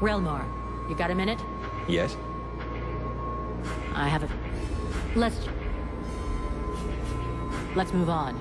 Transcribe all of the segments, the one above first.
Relmar, you got a minute? Yes? I have a... Let's move on.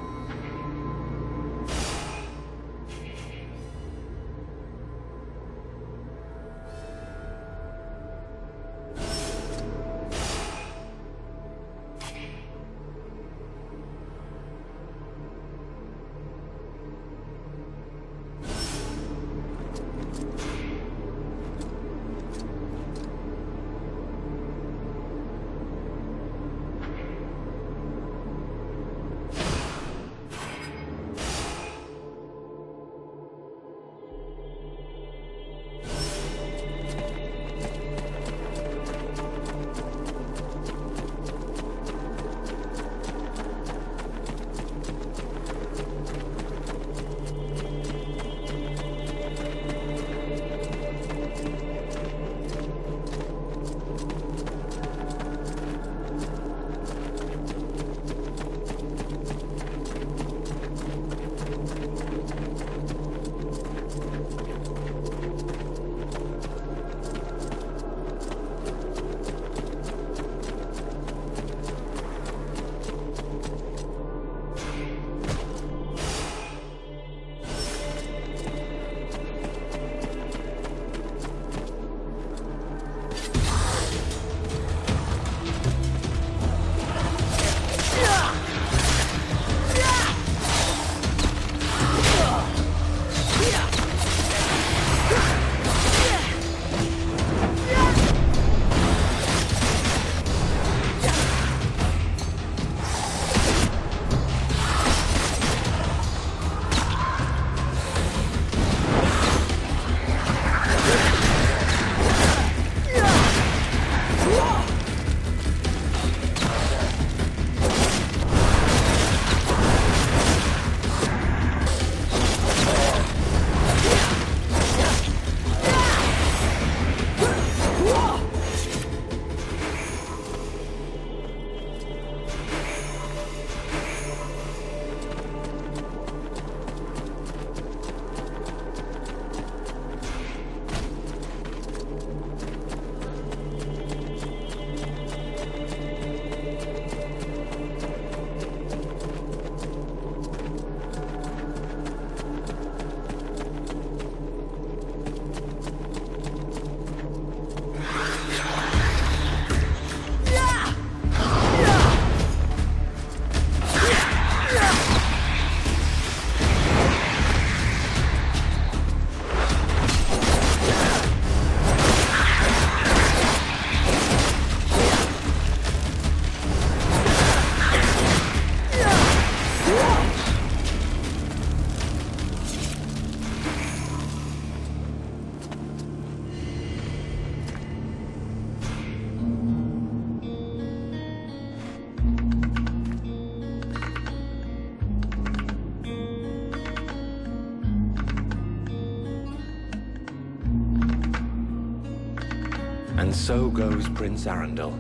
And so goes Prince Arundel,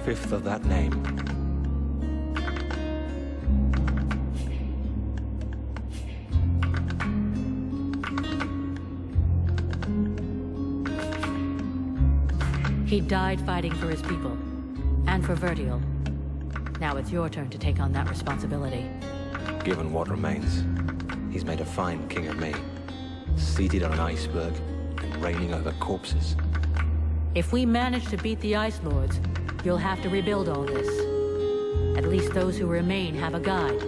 fifth of that name. He died fighting for his people, and for Vertial. Now it's your turn to take on that responsibility. Given what remains, he's made a fine king of me, seated on an iceberg and reigning over corpses. If we manage to beat the Ice Lords, you'll have to rebuild all this. At least those who remain have a guide,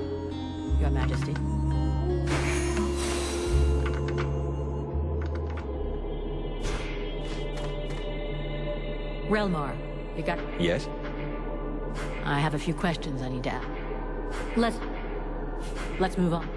Your Majesty. Relmar, you got... Yes? I have a few questions I need to ask. Let's move on.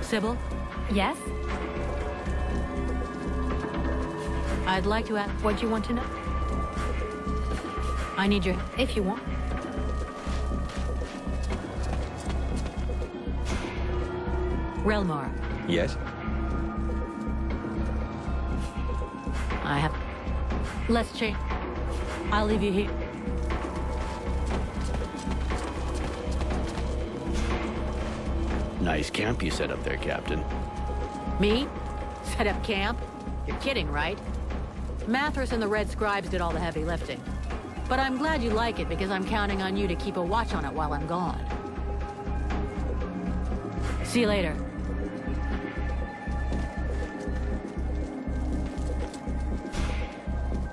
Sybil, Yes? I'd like to ask... What do you want to know? I need your... If you want. Relmar, Yes? I have... Let's change. I'll leave you here. Nice camp you set up there, Captain. Me? Set up camp? You're kidding, right? Mathras and the Red Scribes did all the heavy lifting. But I'm glad you like it because I'm counting on you to keep a watch on it while I'm gone. See you later.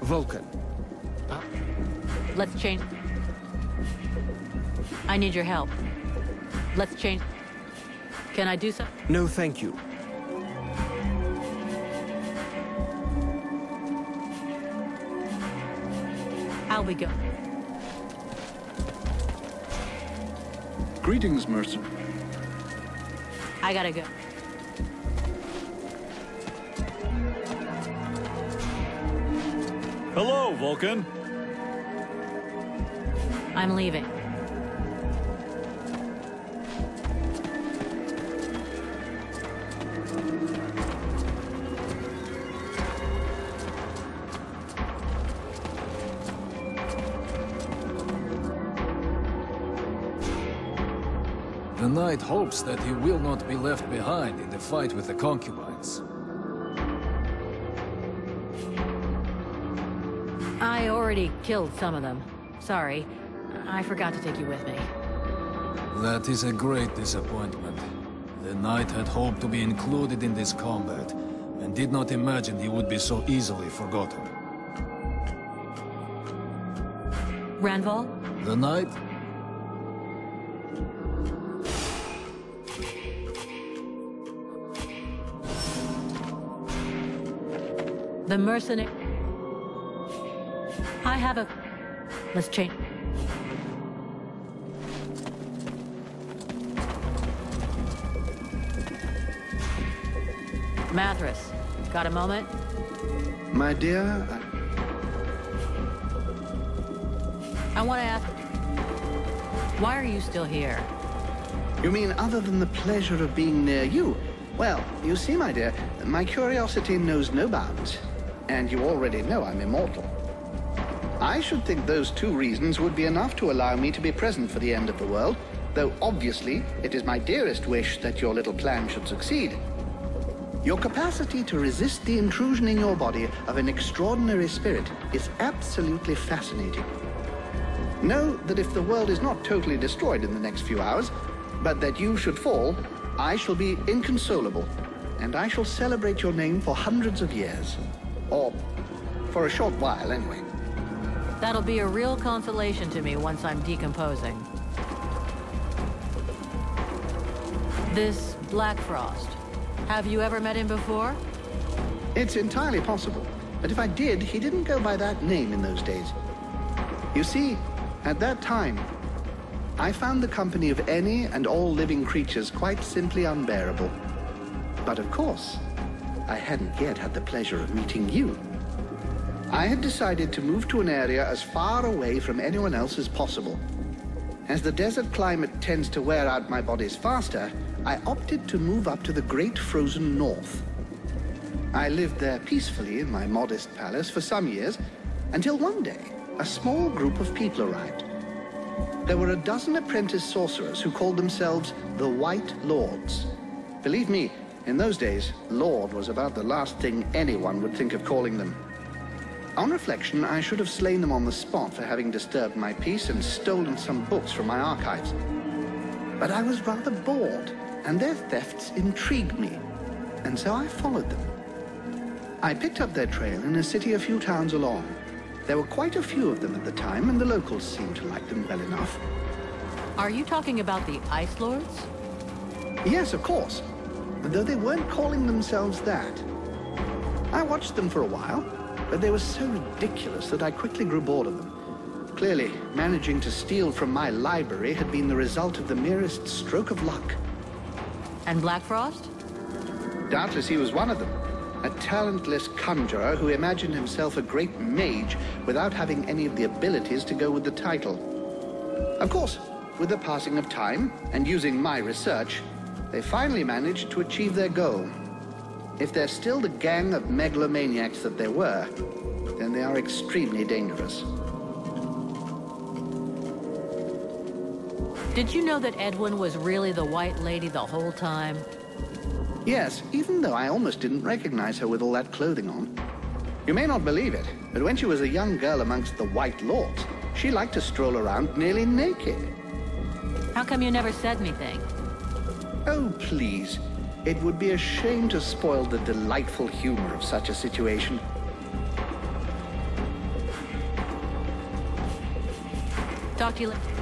Vulcan. Let's change. I need your help. Let's change. Can I do so? No, thank you. How we go? Greetings, Mercer. I gotta go. Hello, Vulcan. I'm leaving. The knight hopes that he will not be left behind in the fight with the concubines. I already killed some of them. Sorry. I forgot to take you with me. That is a great disappointment. The knight had hoped to be included in this combat, and did not imagine he would be so easily forgotten. Ranval? The knight? The mercenary... I have a... Let's change. Mathras, got a moment? My dear, I want to ask... Why are you still here? you mean other than the pleasure of being near you? Well, you see, my dear, my curiosity knows no bounds. And you already know I'm immortal. I should think those two reasons would be enough to allow me to be present for the end of the world, though obviously it is my dearest wish that your little plan should succeed. Your capacity to resist the intrusion in your body of an extraordinary spirit is absolutely fascinating. Know that if the world is not totally destroyed in the next few hours, but that you should fall, I shall be inconsolable, and I shall celebrate your name for hundreds of years. Or for a short while, anyway. That'll be a real consolation to me once I'm decomposing. This Black Frost, have you ever met him before? It's entirely possible, but if I did, he didn't go by that name in those days. You see, at that time, I found the company of any and all living creatures quite simply unbearable. But of course, I hadn't yet had the pleasure of meeting you. I had decided to move to an area as far away from anyone else as possible. As the desert climate tends to wear out my bodies faster, I opted to move up to the great frozen north. I lived there peacefully in my modest palace for some years, until one day, a small group of people arrived. There were a dozen apprentice sorcerers who called themselves the White Lords. Believe me, in those days, Lord was about the last thing anyone would think of calling them. On reflection, I should have slain them on the spot for having disturbed my peace and stolen some books from my archives. But I was rather bored, and their thefts intrigued me, and so I followed them. I picked up their trail in a city a few towns along. There were quite a few of them at the time, and the locals seemed to like them well enough. Are you talking about the Ice Lords? Yes, of course, though they weren't calling themselves that. I watched them for a while, but they were so ridiculous that I quickly grew bored of them. Clearly, managing to steal from my library had been the result of the merest stroke of luck. And Black Frost? Doubtless he was one of them, a talentless conjurer who imagined himself a great mage without having any of the abilities to go with the title. Of course, with the passing of time and using my research, they finally managed to achieve their goal. If they're still the gang of megalomaniacs that they were, then they are extremely dangerous. Did you know that Edwin was really the White Lady the whole time? Yes, even though I almost didn't recognize her with all that clothing on. You may not believe it, but when she was a young girl amongst the White Lords, she liked to stroll around nearly naked. How come you never said anything? Oh, please. It would be a shame to spoil the delightful humor of such a situation. Talk to you later.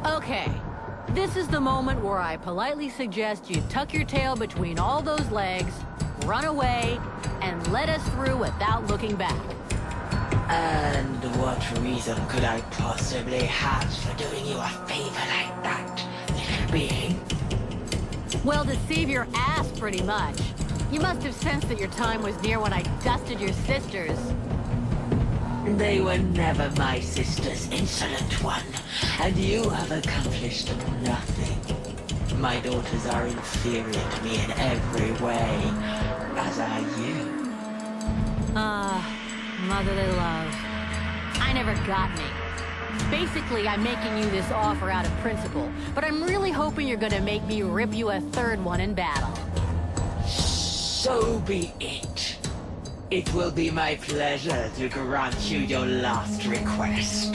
Okay, this is the moment where I politely suggest you tuck your tail between all those legs, run away, and let us through without looking back. And what reason could I possibly have for doing you a favor like that, little being? Well, to save your ass, pretty much. You must have sensed that your time was near when I dusted your sisters. They were never my sisters, insolent one, and you have accomplished nothing. My daughters are inferior to me in every way, as are you. Motherly love. I never got me. Basically, I'm making you this offer out of principle, but I'm really hoping you're gonna make me rip you a third one in battle. So be it. It will be my pleasure to grant you your last request.